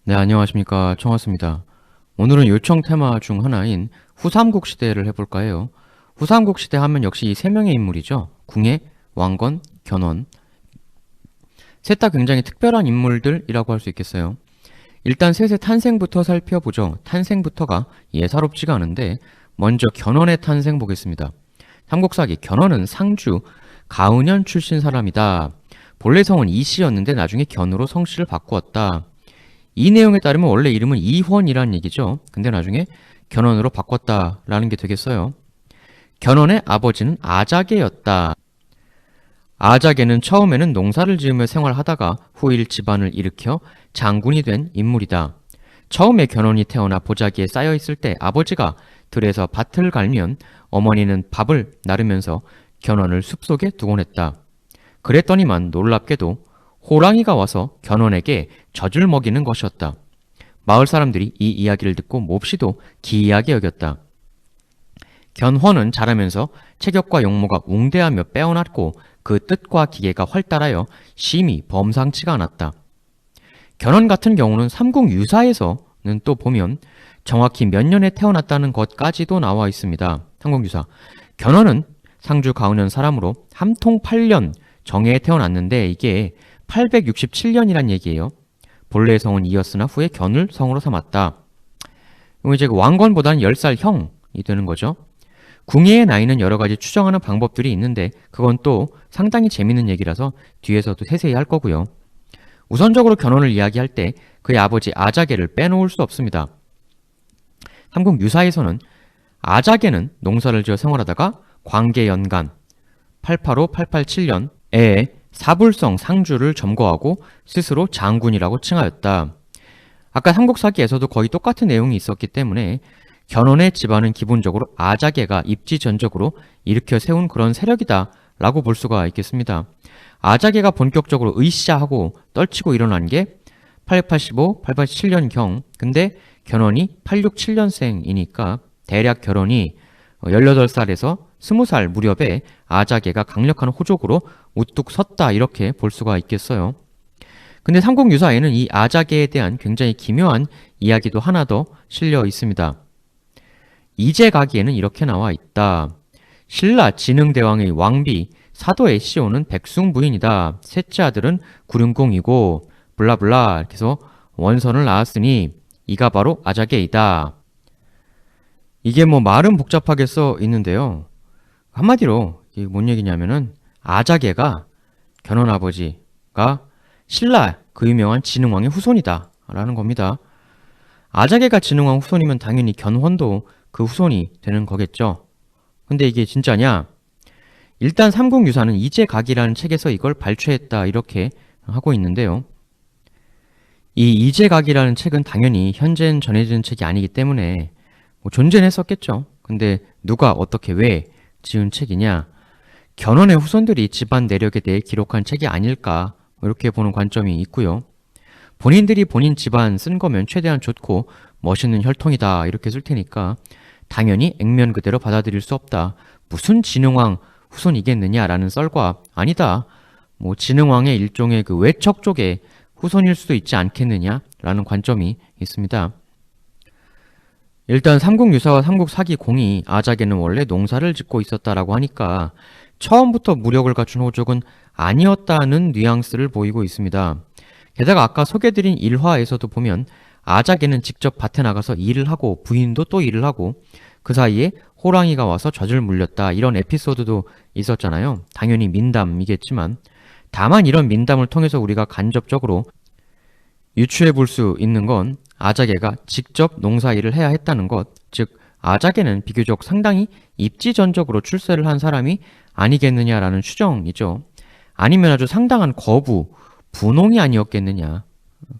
네, 안녕하십니까. 청하스입니다. 오늘은 요청 테마 중 하나인 후삼국 시대를 해볼까 해요. 후삼국 시대 하면 역시 이 세 명의 인물이죠. 궁예, 왕건, 견훤. 셋 다 굉장히 특별한 인물들이라고 할 수 있겠어요. 일단 셋의 탄생부터 살펴보죠. 탄생부터가 예사롭지가 않은데 먼저 견훤의 탄생 보겠습니다. 삼국사기 견훤은 상주 가은현 출신 사람이다. 본래 성은 이씨였는데 나중에 견으로 성씨를 바꾸었다. 이 내용에 따르면 원래 이름은 이훤이라는 얘기죠. 근데 나중에 견훤으로 바꿨다라는 게 되겠어요. 견훤의 아버지는 아자개였다. 아자개는 처음에는 농사를 지으며 생활하다가 후일 집안을 일으켜 장군이 된 인물이다. 처음에 견훤이 태어나 보자기에 쌓여 있을 때 아버지가 들에서 밭을 갈면 어머니는 밥을 나르면서 견훤을 숲속에 두곤 했다. 그랬더니만 놀랍게도 호랑이가 와서 견훤에게 젖을 먹이는 것이었다. 마을 사람들이 이 이야기를 듣고 몹시도 기이하게 여겼다. 견훤은 자라면서 체격과 용모가 웅대하며 빼어났고 그 뜻과 기계가 활달하여 심히 범상치가 않았다. 견훤 같은 경우는 삼국유사에서는 또 보면 정확히 몇 년에 태어났다는 것까지도 나와 있습니다. 삼국유사. 견훤은 상주 가은현 사람으로 함통 8년 정해에 태어났는데 이게 867년이란 얘기예요. 본래의 성은 이었으나 후에 견을 성으로 삼았다. 이제 왕건보다는 10살 형이 되는 거죠. 궁예의 나이는 여러 가지 추정하는 방법들이 있는데 그건 또 상당히 재밌는 얘기라서 뒤에서도 세세히 할 거고요. 우선적으로 견훤을 이야기할 때 그의 아버지 아자개를 빼놓을 수 없습니다. 삼국유사에서는 아자개는 농사를 지어 생활하다가 광계연간 885-887년에 사불성 상주를 점거하고 스스로 장군이라고 칭하였다. 아까 삼국사기에서도 거의 똑같은 내용이 있었기 때문에 견훤의 집안은 기본적으로 아자개가 입지전적으로 일으켜 세운 그런 세력이다 라고 볼 수가 있겠습니다. 아자개가 본격적으로 으쌰하고 떨치고 일어난 게 885, 887년경. 근데 견훤이 867년생이니까 대략 견훤이 18살에서 20살 무렵에 아자개가 강력한 호족으로 우뚝 섰다 이렇게 볼 수가 있겠어요. 근데 삼국유사에는 이 아자개에 대한 굉장히 기묘한 이야기도 하나 더 실려 있습니다. 이제가기에는 이렇게 나와 있다. 신라 진흥대왕의 왕비 사도의 시오는 백숭 부인이다. 셋째 아들은 구륜공이고 블라블라 이렇게 해서 원선을 낳았으니 이가 바로 아자개이다. 이게 뭐 말은 복잡하게 써 있는데요. 한마디로 이게 뭔 얘기냐면은 아자개가 견훤 아버지가 신라 그 유명한 진흥왕의 후손이다 라는 겁니다. 아자개가 진흥왕 후손이면 당연히 견훤도 그 후손이 되는 거겠죠. 근데 이게 진짜냐? 일단 삼국유사는 이제각이라는 책에서 이걸 발췌했다 이렇게 하고 있는데요. 이 이제각이라는 책은 당연히 현재는 전해지는 책이 아니기 때문에 뭐 존재는 했었겠죠. 근데 누가 어떻게 왜 지은 책이냐? 견훤의 후손들이 집안 내력에 대해 기록한 책이 아닐까 이렇게 보는 관점이 있고요. 본인들이 본인 집안 쓴 거면 최대한 좋고 멋있는 혈통이다 이렇게 쓸 테니까 당연히 액면 그대로 받아들일 수 없다. 무슨 진흥왕 후손이겠느냐라는 썰과 아니다. 뭐 진흥왕의 일종의 그 외척 쪽의 후손일 수도 있지 않겠느냐라는 관점이 있습니다. 일단 삼국유사와 삼국사기공이 아자개는 원래 농사를 짓고 있었다라고 하니까 처음부터 무력을 갖춘 호족은 아니었다는 뉘앙스를 보이고 있습니다. 게다가 아까 소개드린 일화에서도 보면 아자개는 직접 밭에 나가서 일을 하고 부인도 또 일을 하고 그 사이에 호랑이가 와서 젖을 물렸다 이런 에피소드도 있었잖아요. 당연히 민담이겠지만 다만 이런 민담을 통해서 우리가 간접적으로 유추해 볼 수 있는 건 아자개가 직접 농사일을 해야 했다는 것, 즉 아자개는 비교적 상당히 입지전적으로 출세를 한 사람이 아니겠느냐라는 추정이죠. 아니면 아주 상당한 거부, 분홍이 아니었겠느냐.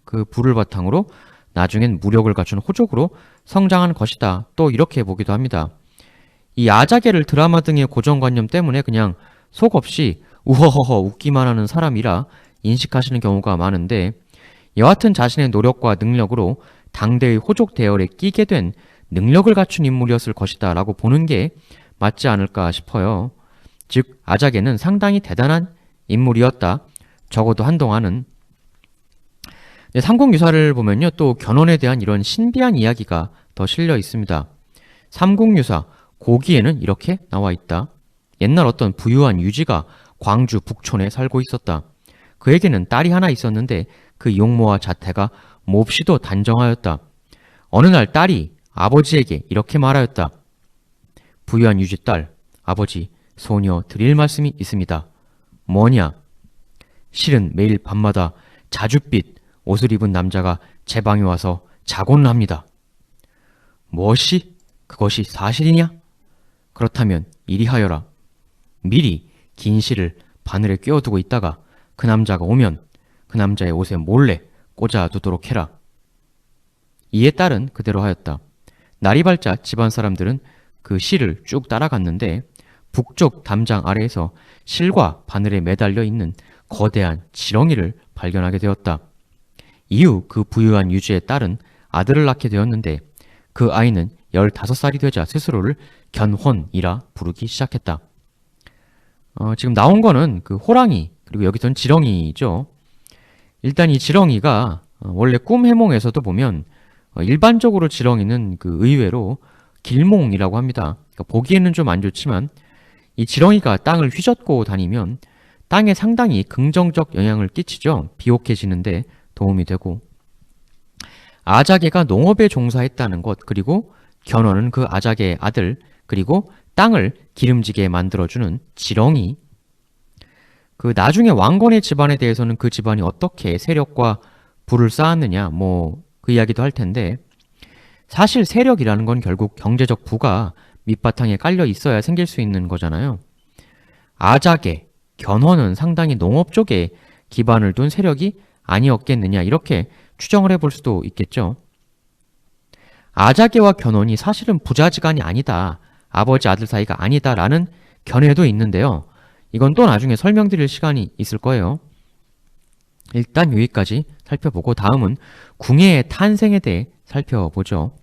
그 부를 바탕으로 나중엔 무력을 갖춘 호족으로 성장한 것이다. 또 이렇게 보기도 합니다. 이 아자개를 드라마 등의 고정관념 때문에 그냥 속 없이 우허허허 웃기만 하는 사람이라 인식하시는 경우가 많은데 여하튼 자신의 노력과 능력으로 당대의 호족 대열에 끼게 된 능력을 갖춘 인물이었을 것이다 라고 보는 게 맞지 않을까 싶어요. 즉 아자개는 상당히 대단한 인물이었다. 적어도 한동안은. 네, 삼국유사를 보면요, 또 견훤에 대한 이런 신비한 이야기가 더 실려 있습니다. 삼국유사 고기에는 이렇게 나와 있다. 옛날 어떤 부유한 유지가 광주 북촌에 살고 있었다. 그에게는 딸이 하나 있었는데 그 용모와 자태가 몹시도 단정하였다. 어느 날 딸이 아버지에게 이렇게 말하였다. 부유한 유지 딸, 아버지, 소녀 드릴 말씀이 있습니다. 뭐냐? 실은 매일 밤마다 자줏빛 옷을 입은 남자가 제 방에 와서 자곤을 합니다. 무엇이? 그것이 사실이냐? 그렇다면 이리 하여라. 미리 긴 실을 바늘에 꿰어두고 있다가 그 남자가 오면 그 남자의 옷에 몰래 꽂아두도록 해라. 이에 딸은 그대로 하였다. 날이 밝자 집안 사람들은 그 실을 쭉 따라갔는데 북쪽 담장 아래에서 실과 바늘에 매달려 있는 거대한 지렁이를 발견하게 되었다. 이후 그 부유한 유지의 딸은 아들을 낳게 되었는데 그 아이는 15살이 되자 스스로를 견훤이라 부르기 시작했다. 지금 나온 거는 그 호랑이 그리고 여기선 지렁이죠. 일단 이 지렁이가 원래 꿈 해몽에서도 보면 일반적으로 지렁이는 그 의외로 길몽이라고 합니다. 그러니까 보기에는 좀 안 좋지만 이 지렁이가 땅을 휘젓고 다니면 땅에 상당히 긍정적 영향을 끼치죠. 비옥해지는데 도움이 되고 아자개가 농업에 종사했다는 것 그리고 견훤은 그 아자개의 아들 그리고 땅을 기름지게 만들어주는 지렁이 그 나중에 왕건의 집안에 대해서는 그 집안이 어떻게 세력과 부를 쌓았느냐 그 이야기도 할 텐데 사실 세력이라는 건 결국 경제적 부가 밑바탕에 깔려 있어야 생길 수 있는 거잖아요. 아자개, 견훤은 상당히 농업 쪽에 기반을 둔 세력이 아니었겠느냐 이렇게 추정을 해볼 수도 있겠죠. 아자개와 견훤이 사실은 부자지간이 아니다. 아버지 아들 사이가 아니다라는 견해도 있는데요. 이건 또 나중에 설명드릴 시간이 있을 거예요. 일단 여기까지 살펴보고 다음은 궁예의 탄생에 대해 살펴보죠.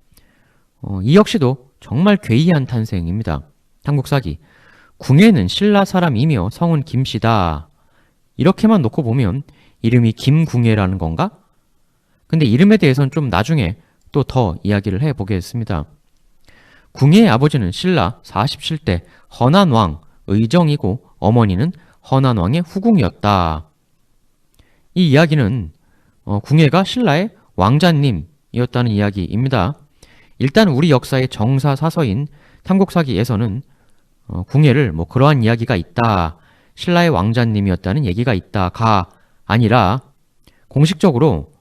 이 역시도 정말 괴이한 탄생입니다. 삼국사기. 궁예는 신라 사람이며 성은 김씨다. 이렇게만 놓고 보면 이름이 김궁예라는 건가? 근데 이름에 대해서는 좀 나중에 또 더 이야기를 해보겠습니다. 궁예의 아버지는 신라 47대 허난왕 의정이고 어머니는 허난왕의 후궁이었다. 이 이야기는 궁예가 신라의 왕자님이었다는 이야기입니다. 일단 우리 역사의 정사사서인 삼국사기에서는 궁예를 그러한 이야기가 있다. 신라의 왕자님이었다는 얘기가 있다가 아니라 공식적으로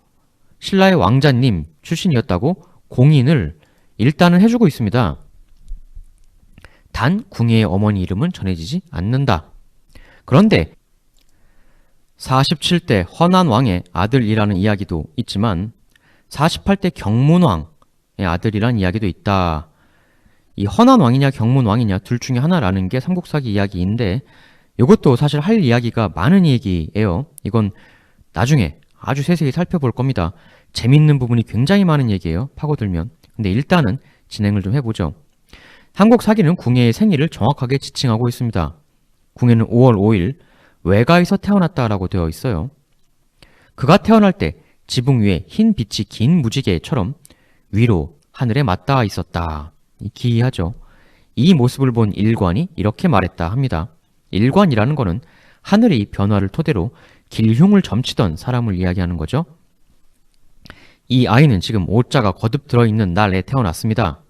신라의 왕자님 출신이었다고 공인을 일단은 해주고 있습니다. 단 궁예의 어머니 이름은 전해지지 않는다. 그런데 47대 허난왕의 아들이라는 이야기도 있지만 48대 경문왕의 아들이라는 이야기도 있다. 이 허난왕이냐 경문왕이냐 둘 중에 하나라는 게 삼국사기 이야기인데 이것도 사실 할 이야기가 많은 얘기예요. 이건 나중에 아주 세세히 살펴볼 겁니다. 재밌는 부분이 굉장히 많은 얘기예요. 파고들면. 근데 일단은 진행을 좀 해보죠. 삼국사기는 궁예의 생일을 정확하게 지칭하고 있습니다. 궁예는 5월 5일 외가에서 태어났다라고 되어 있어요. 그가 태어날 때 지붕 위에 흰 빛이 긴 무지개처럼 위로 하늘에 맞닿아 있었다. 기이하죠. 이 모습을 본 일관이 이렇게 말했다 합니다. 일관이라는 거는 하늘의 변화를 토대로 길흉을 점치던 사람을 이야기하는 거죠. 이 아이는 지금 오자가 거듭 들어있는 날에 태어났습니다.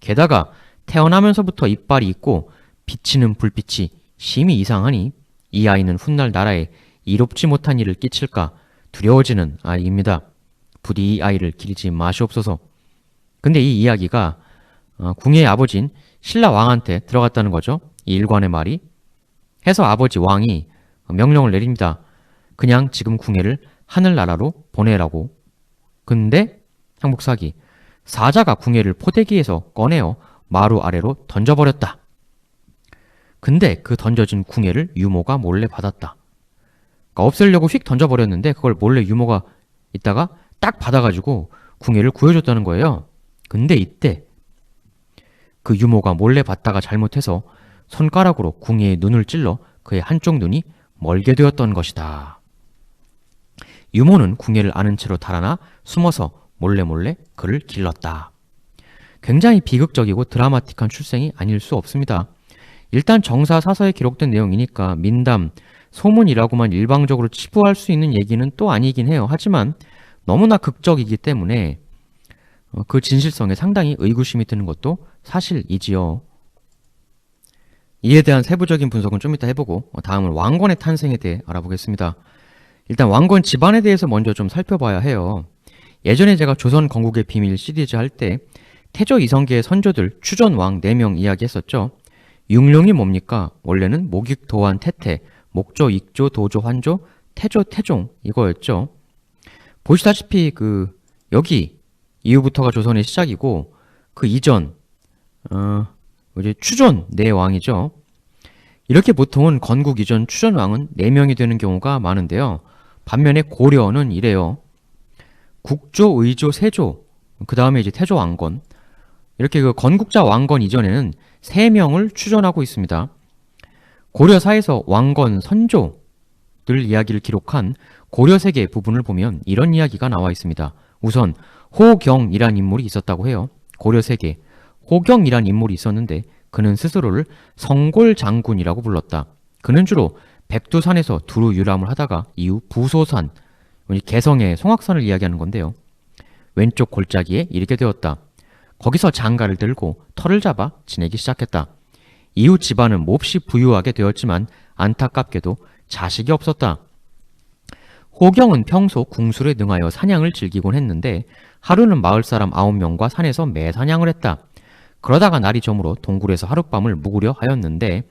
게다가 태어나면서부터 이빨이 있고 비치는 불빛이 심히 이상하니 이 아이는 훗날 나라에 이롭지 못한 일을 끼칠까 두려워지는 아이입니다. 부디 이 아이를 기르지 마시옵소서. 근데 이 이야기가 궁예의 아버지인 신라 왕한테 들어갔다는 거죠. 이 일관의 말이. 해서 아버지 왕이 명령을 내립니다. 그냥 지금 궁예를 하늘나라로 보내라고. 근데 삼국사기 사자가 궁예를 포대기에서 꺼내어 마루 아래로 던져버렸다. 근데 그 던져진 궁예를 유모가 몰래 받았다. 그러니까 없애려고 휙 던져버렸는데 그걸 몰래 유모가 있다가 딱 받아가지고 궁예를 구해줬다는 거예요. 근데 이때 그 유모가 몰래 받다가 잘못해서 손가락으로 궁예의 눈을 찔러 그의 한쪽 눈이 멀게 되었던 것이다. 유모는 궁예를 아는 채로 달아나 숨어서 몰래 그를 길렀다. 굉장히 비극적이고 드라마틱한 출생이 아닐 수 없습니다. 일단 정사 사서에 기록된 내용이니까 민담, 소문이라고만 일방적으로 치부할 수 있는 얘기는 또 아니긴 해요. 하지만 너무나 극적이기 때문에 그 진실성에 상당히 의구심이 드는 것도 사실이지요. 이에 대한 세부적인 분석은 좀 이따 해보고 다음은 왕건의 탄생에 대해 알아보겠습니다. 일단 왕건 집안에 대해서 먼저 좀 살펴봐야 해요. 예전에 제가 조선 건국의 비밀 시리즈 할 때 태조 이성계의 선조들 추전왕 4명 이야기했었죠. 육룡이 뭡니까? 원래는 목익, 도환, 태태, 목조, 익조, 도조, 환조, 태조, 태종 이거였죠. 보시다시피 여기 이후부터가 조선의 시작이고 그 이전 이제 추전 4왕이죠. 이렇게 보통은 건국 이전 추전왕은 4명이 되는 경우가 많은데요. 반면에 고려는 이래요. 국조, 의조, 세조, 그 다음에 이제 태조 왕건. 이렇게 그 건국자 왕건 이전에는 3명을 추전하고 있습니다. 고려사에서 왕건, 선조들 이야기를 기록한 고려세계 부분을 보면 이런 이야기가 나와 있습니다. 우선 호경이란 인물이 있었다고 해요. 고려세계 호경이란 인물이 있었는데 그는 스스로를 성골장군이라고 불렀다. 그는 주로 백두산에서 두루 유람을 하다가 이후 부소산, 개성의 송악산을 이야기하는 건데요. 왼쪽 골짜기에 이르게 되었다. 거기서 장가를 들고 터를 잡아 지내기 시작했다. 이후 집안은 몹시 부유하게 되었지만 안타깝게도 자식이 없었다. 호경은 평소 궁술에 능하여 사냥을 즐기곤 했는데 하루는 마을 사람 9명과 산에서 매사냥을 했다. 그러다가 날이 저물어 동굴에서 하룻밤을 묵으려 하였는데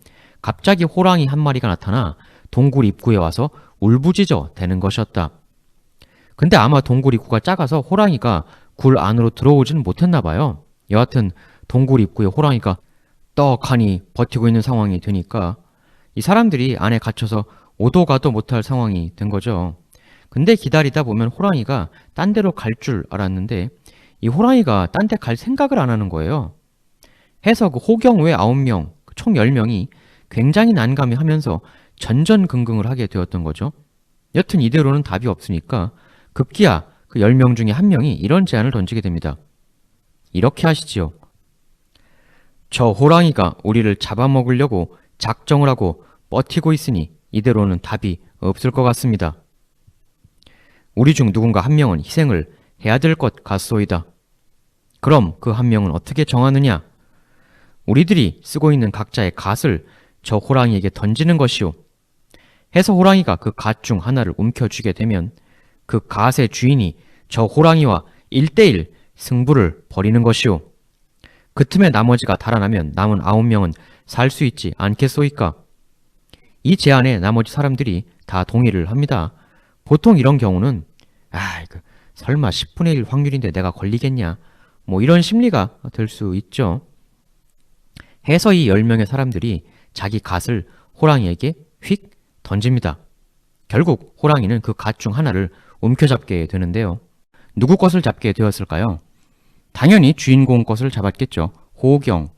갑자기 호랑이 한 마리가 나타나 동굴 입구에 와서 울부짖어 대는 것이었다. 근데 아마 동굴 입구가 작아서 호랑이가 굴 안으로 들어오지는 못했나 봐요. 여하튼 동굴 입구에 호랑이가 떡하니 버티고 있는 상황이 되니까 이 사람들이 안에 갇혀서 오도 가도 못할 상황이 된 거죠. 근데 기다리다 보면 호랑이가 딴 데로 갈 줄 알았는데 이 호랑이가 딴 데 갈 생각을 안 하는 거예요. 해서 그 호경 외 9명, 총 10명이 굉장히 난감해하면서 전전긍긍을 하게 되었던 거죠. 여튼 이대로는 답이 없으니까 급기야 그 10명 중에 한 명이 이런 제안을 던지게 됩니다. 이렇게 하시지요. 저 호랑이가 우리를 잡아먹으려고 작정을 하고 버티고 있으니 이대로는 답이 없을 것 같습니다. 우리 중 누군가 한 명은 희생을 해야 될 것 같소이다. 그럼 그 한 명은 어떻게 정하느냐? 우리들이 쓰고 있는 각자의 갓을 저 호랑이에게 던지는 것이오. 해서 호랑이가 그 갓 중 하나를 움켜쥐게 되면 그 갓의 주인이 저 호랑이와 1대1 승부를 벌이는 것이오. 그 틈에 나머지가 달아나면 남은 9명은 살 수 있지 않겠소이까? 이 제안에 나머지 사람들이 다 동의를 합니다. 보통 이런 경우는 설마 10분의 1 확률인데 내가 걸리겠냐? 뭐 이런 심리가 들 수 있죠. 해서 이 10명의 사람들이 자기 갓을 호랑이에게 휙 던집니다. 결국 호랑이는 그 갓 중 하나를 움켜잡게 되는데요. 누구 것을 잡게 되었을까요? 당연히 주인공 것을 잡았겠죠. 호경.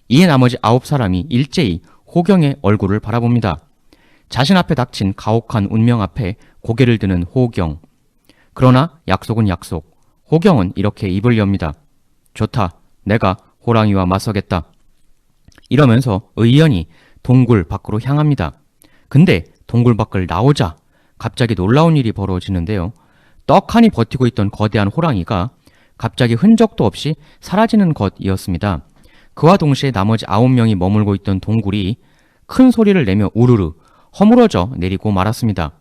이에 나머지 9사람이 일제히 호경의 얼굴을 바라봅니다. 자신 앞에 닥친 가혹한 운명 앞에 고개를 드는 호경. 그러나 약속은 약속. 호경은 이렇게 입을 엽니다. 좋다. 내가 호랑이와 맞서겠다. 이러면서 의연히 동굴 밖으로 향합니다. 근데 동굴 밖을 나오자 갑자기 놀라운 일이 벌어지는데요. 떡하니 버티고 있던 거대한 호랑이가 갑자기 흔적도 없이 사라지는 것이었습니다. 그와 동시에 나머지 9명이 머물고 있던 동굴이 큰 소리를 내며 우르르 허물어져 내리고 말았습니다.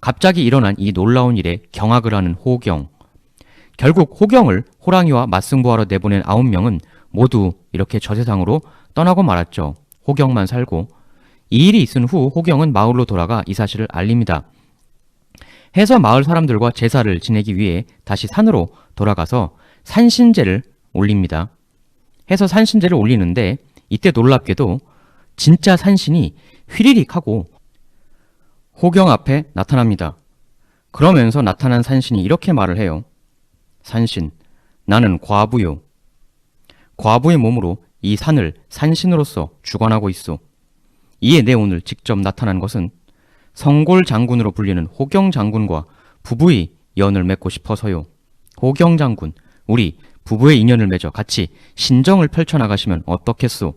갑자기 일어난 이 놀라운 일에 경악을 하는 호경. 결국 호경을 호랑이와 맞승부하러 내보낸 9명은 모두 이렇게 저 세상으로 떠나고 말았죠. 호경만 살고. 이 일이 있은 후 호경은 마을로 돌아가 이 사실을 알립니다. 해서 마을 사람들과 제사를 지내기 위해 다시 산으로 돌아가서 산신제를 올립니다. 해서 산신제를 올리는데 이때 놀랍게도 진짜 산신이 휘리릭 하고 호경 앞에 나타납니다. 그러면서 나타난 산신이 이렇게 말을 해요. 산신, 나는 과부요. 과부의 몸으로 이 산을 산신으로서 주관하고 있소. 이에 내 오늘 직접 나타난 것은 성골 장군으로 불리는 호경 장군과 부부의 연을 맺고 싶어서요. 호경 장군, 우리 부부의 인연을 맺어 같이 신정을 펼쳐나가시면 어떻겠소?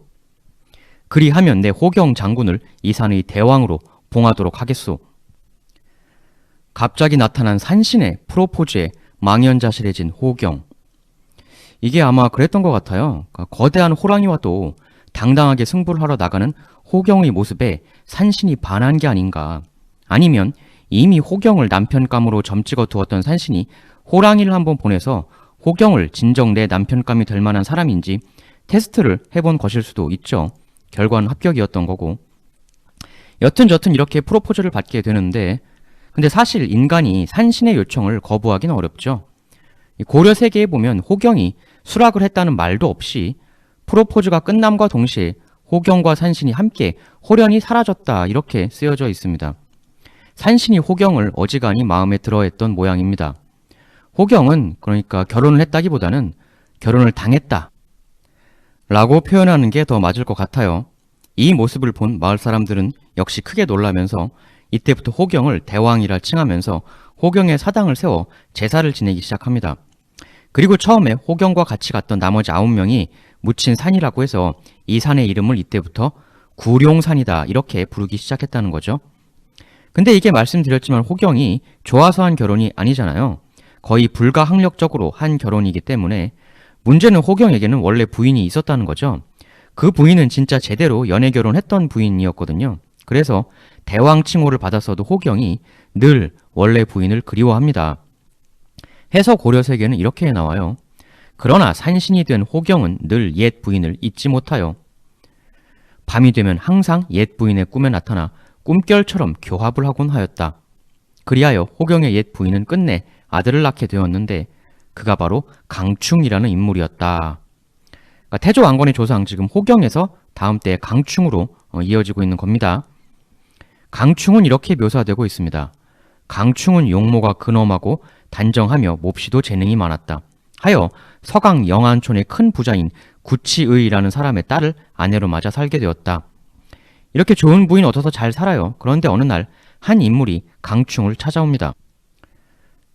그리하면 내 호경 장군을 이 산의 대왕으로 봉하도록 하겠소. 갑자기 나타난 산신의 프로포즈에 망연자실해진 호경. 이게 아마 그랬던 것 같아요. 그러니까 거대한 호랑이와도 당당하게 승부를 하러 나가는 호경의 모습에 산신이 반한 게 아닌가. 아니면 이미 호경을 남편감으로 점찍어 두었던 산신이 호랑이를 한번 보내서 호경을 진정 내 남편감이 될 만한 사람인지 테스트를 해본 것일 수도 있죠. 결과는 합격이었던 거고. 여튼저튼 이렇게 프로포즈를 받게 되는데, 근데 사실 인간이 산신의 요청을 거부하기는 어렵죠. 고려 세계에 보면 호경이 수락을 했다는 말도 없이 프로포즈가 끝남과 동시에 호경과 산신이 함께 호련히 사라졌다, 이렇게 쓰여져 있습니다. 산신이 호경을 어지간히 마음에 들어했던 모양입니다. 호경은 그러니까 결혼을 했다기보다는 결혼을 당했다 라고 표현하는 게 더 맞을 것 같아요. 이 모습을 본 마을 사람들은 역시 크게 놀라면서 이때부터 호경을 대왕이라 칭하면서 호경의 사당을 세워 제사를 지내기 시작합니다. 그리고 처음에 호경과 같이 갔던 나머지 9명이 묻힌 산이라고 해서 이 산의 이름을 이때부터 구룡산이다, 이렇게 부르기 시작했다는 거죠. 근데 이게 말씀드렸지만 호경이 좋아서 한 결혼이 아니잖아요. 거의 불가항력적으로 한 결혼이기 때문에 문제는 호경에게는 원래 부인이 있었다는 거죠. 그 부인은 진짜 제대로 연애 결혼했던 부인이었거든요. 그래서 대왕 칭호를 받았어도 호경이 늘 원래 부인을 그리워합니다. 해서 고려 세계는 이렇게 나와요. 그러나 산신이 된 호경은 늘 옛 부인을 잊지 못하여 밤이 되면 항상 옛 부인의 꿈에 나타나 꿈결처럼 교합을 하곤 하였다. 그리하여 호경의 옛 부인은 끝내 아들을 낳게 되었는데 그가 바로 강충이라는 인물이었다. 그러니까 태조 왕건의 조상 지금 호경에서 다음 때 강충으로 이어지고 있는 겁니다. 강충은 이렇게 묘사되고 있습니다. 강충은 용모가 근엄하고 단정하며 몹시도 재능이 많았다. 하여 서강 영안촌의 큰 부자인 구치의라는 사람의 딸을 아내로 맞아 살게 되었다. 이렇게 좋은 부인 얻어서 잘 살아요. 그런데 어느 날 한 인물이 강충을 찾아옵니다.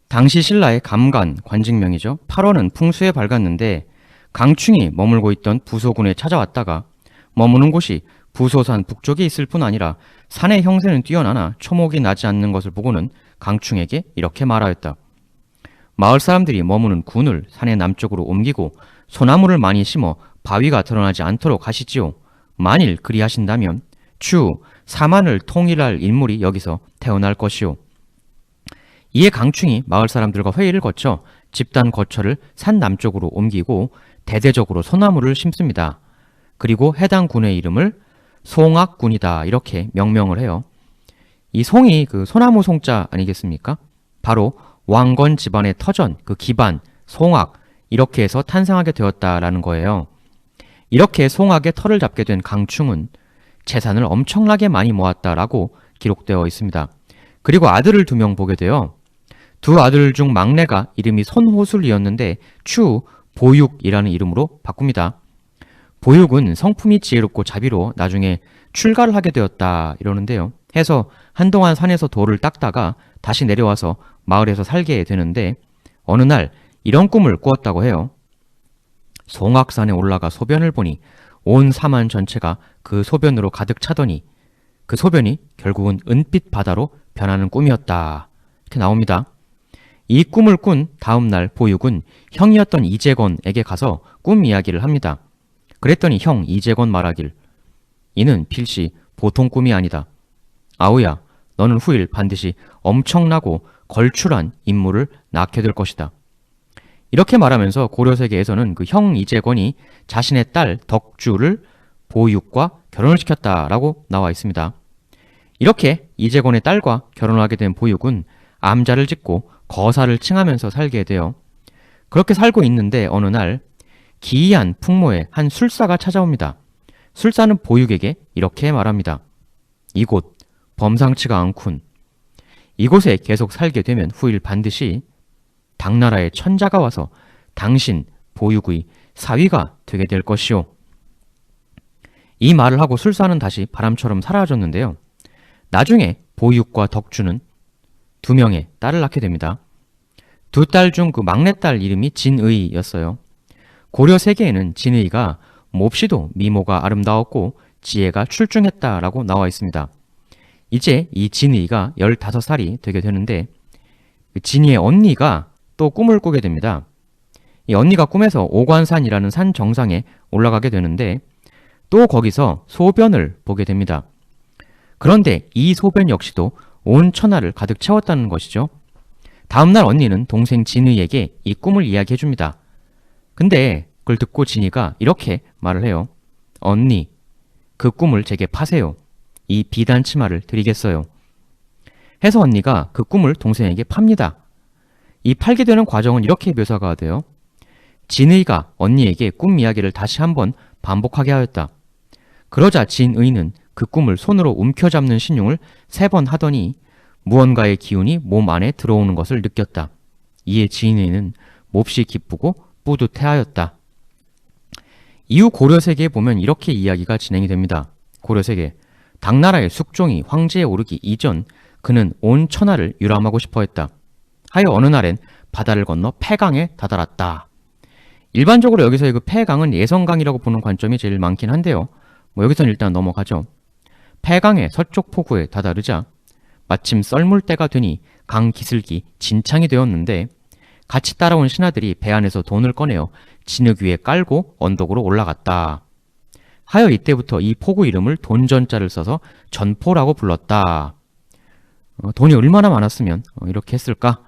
당시 신라의 감간, 관직명이죠. 8원은 풍수에 밝았는데 강충이 머물고 있던 부소군에 찾아왔다가 머무는 곳이 부소산 북쪽에 있을 뿐 아니라 산의 형세는 뛰어나나 초목이 나지 않는 것을 보고는 강충에게 이렇게 말하였다. 마을 사람들이 머무는 군을 산의 남쪽으로 옮기고 소나무를 많이 심어 바위가 드러나지 않도록 하시지요. 만일 그리하신다면 추후 사만을 통일할 인물이 여기서 태어날 것이요. 이에 강충이 마을 사람들과 회의를 거쳐 집단 거처를 산 남쪽으로 옮기고 대대적으로 소나무를 심습니다. 그리고 해당 군의 이름을 송악군이다, 이렇게 명명을 해요. 이 송이 그 소나무 송자 아니겠습니까? 바로 왕건 집안의 터전, 그 기반, 송악, 이렇게 해서 탄생하게 되었다라는 거예요. 이렇게 송악의 터를 잡게 된 강충은 재산을 엄청나게 많이 모았다라고 기록되어 있습니다. 그리고 아들을 2명 보게 돼요. 두 아들 중 막내가 이름이 손호술이었는데 추후 보육이라는 이름으로 바꿉니다. 보육은 성품이 지혜롭고 자비로 나중에 출가를 하게 되었다, 이러는데요. 해서 한동안 산에서 돌을 닦다가 다시 내려와서 마을에서 살게 되는데 어느 날 이런 꿈을 꾸었다고 해요. 송악산에 올라가 소변을 보니 온 사만 전체가 그 소변으로 가득 차더니 그 소변이 결국은 은빛 바다로 변하는 꿈이었다, 이렇게 나옵니다. 이 꿈을 꾼 다음 날 보육은 형이었던 이재건에게 가서 꿈 이야기를 합니다. 그랬더니 형 이재건 말하길, 이는 필시 보통 꿈이 아니다. 아우야, 너는 후일 반드시 엄청나고 걸출한 인물을 낳게 될 것이다. 이렇게 말하면서 고려세계에서는 그 형 이재건이 자신의 딸 덕주를 보육과 결혼을 시켰다라고 나와 있습니다. 이렇게 이재건의 딸과 결혼하게 된 보육은 암자를 짓고 거사를 칭하면서 살게 돼요. 그렇게 살고 있는데 어느 날 기이한 풍모에 한 술사가 찾아옵니다. 술사는 보육에게 이렇게 말합니다. 이곳 범상치가 않군. 이곳에 계속 살게 되면 후일 반드시 당나라의 천자가 와서 당신 보육의 사위가 되게 될 것이오. 이 말을 하고 술사는 다시 바람처럼 사라졌는데요. 나중에 보육과 덕주는 두 명의 딸을 낳게 됩니다. 두 딸 중 그 막내딸 이름이 진의였어요. 고려 세계에는 진의가 몹시도 미모가 아름다웠고 지혜가 출중했다라고 나와 있습니다. 이제 이 진의가 15살이 되게 되는데 진의의 언니가 또 꿈을 꾸게 됩니다. 이 언니가 꿈에서 오관산이라는 산 정상에 올라가게 되는데 또 거기서 소변을 보게 됩니다. 그런데 이 소변 역시도 온 천하를 가득 채웠다는 것이죠. 다음날 언니는 동생 진의에게 이 꿈을 이야기해 줍니다. 근데 그걸 듣고 진의가 이렇게 말을 해요. 언니, 그 꿈을 제게 파세요. 이 비단 치마를 드리겠어요. 해서 언니가 그 꿈을 동생에게 팝니다. 이 팔게 되는 과정은 이렇게 묘사가 돼요. 진의가 언니에게 꿈 이야기를 다시 한번 반복하게 하였다. 그러자 진의는 그 꿈을 손으로 움켜잡는 신용을 3번 하더니 무언가의 기운이 몸 안에 들어오는 것을 느꼈다. 이에 진의는 몹시 기쁘고 뿌듯해하였다. 이후 고려세계에 보면 이렇게 이야기가 진행이 됩니다. 고려세계, 당나라의 숙종이 황제에 오르기 이전 그는 온 천하를 유람하고 싶어 했다. 하여 어느 날엔 바다를 건너 폐강에 다다랐다. 일반적으로 여기서의 그 폐강은 예성강이라고 보는 관점이 제일 많긴 한데요. 여기서는 일단 넘어가죠. 폐강의 서쪽 포구에 다다르자 마침 썰물 때가 되니 강 기슭이 진창이 되었는데 같이 따라온 신하들이 배 안에서 돈을 꺼내어 진흙 위에 깔고 언덕으로 올라갔다. 하여 이때부터 이 포구 이름을 돈전자를 써서 전포라고 불렀다. 돈이 얼마나 많았으면 이렇게 했을까?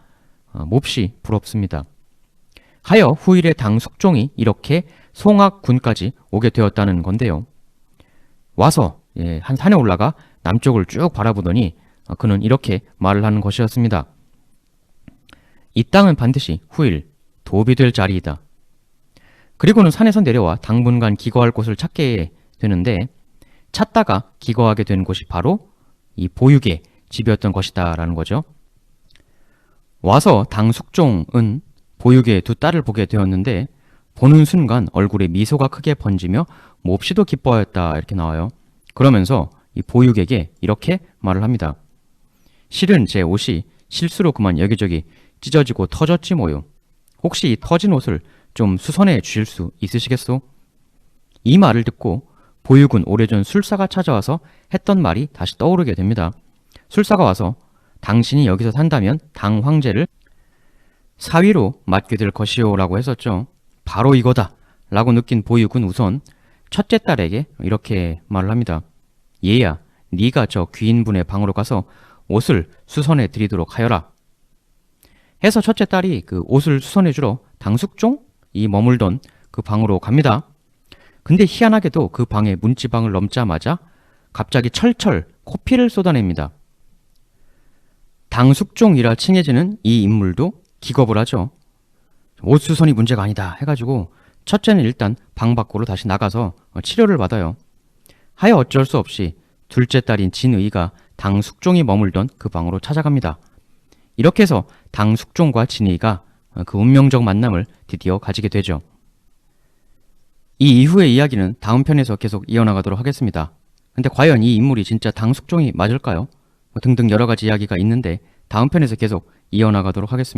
몹시 부럽습니다. 하여 후일의 당 숙종이 이렇게 송악군까지 오게 되었다는 건데요. 와서 한 산에 올라가 남쪽을 쭉 바라보더니 그는 이렇게 말을 하는 것이었습니다. 이 땅은 반드시 후일 도비 될 자리이다. 그리고는 산에서 내려와 당분간 기거할 곳을 찾게 되는데 찾다가 기거하게 된 곳이 바로 이 보육의 집이었던 것이다 라는 거죠. 와서 당 숙종은 보육의 두 딸을 보게 되었는데 보는 순간 얼굴에 미소가 크게 번지며 몹시도 기뻐하였다 이렇게 나와요. 그러면서 이 보육에게 이렇게 말을 합니다. 실은 제 옷이 실수로 그만 여기저기 찢어지고 터졌지 뭐요. 혹시 이 터진 옷을 좀 수선해 주실 수 있으시겠소? 이 말을 듣고 보육은 오래전 술사가 찾아와서 했던 말이 다시 떠오르게 됩니다. 술사가 와서 당신이 여기서 산다면 당 황제를 사위로 맡게 될 것이오 라고 했었죠. 바로 이거다 라고 느낀 보육은 우선 첫째 딸에게 이렇게 말을 합니다. 얘야, 네가 저 귀인분의 방으로 가서 옷을 수선해 드리도록 하여라. 해서 첫째 딸이 그 옷을 수선해 주러 당숙종이 머물던 그 방으로 갑니다. 근데 희한하게도 그 방의 문지방을 넘자마자 갑자기 철철 코피를 쏟아냅니다. 당숙종이라 칭해지는 이 인물도 기겁을 하죠. 옷 수선이 문제가 아니다 해가지고 첫째는 일단 방 밖으로 다시 나가서 치료를 받아요. 하여 어쩔 수 없이 둘째 딸인 진의가 당숙종이 머물던 그 방으로 찾아갑니다. 이렇게 해서 당숙종과 진의가 그 운명적 만남을 드디어 가지게 되죠. 이 이후의 이야기는 다음 편에서 계속 이어나가도록 하겠습니다. 근데 과연 이 인물이 진짜 당숙종이 맞을까요? 등등 여러 가지 이야기가 있는데 다음 편에서 계속 이어나가도록 하겠습니다.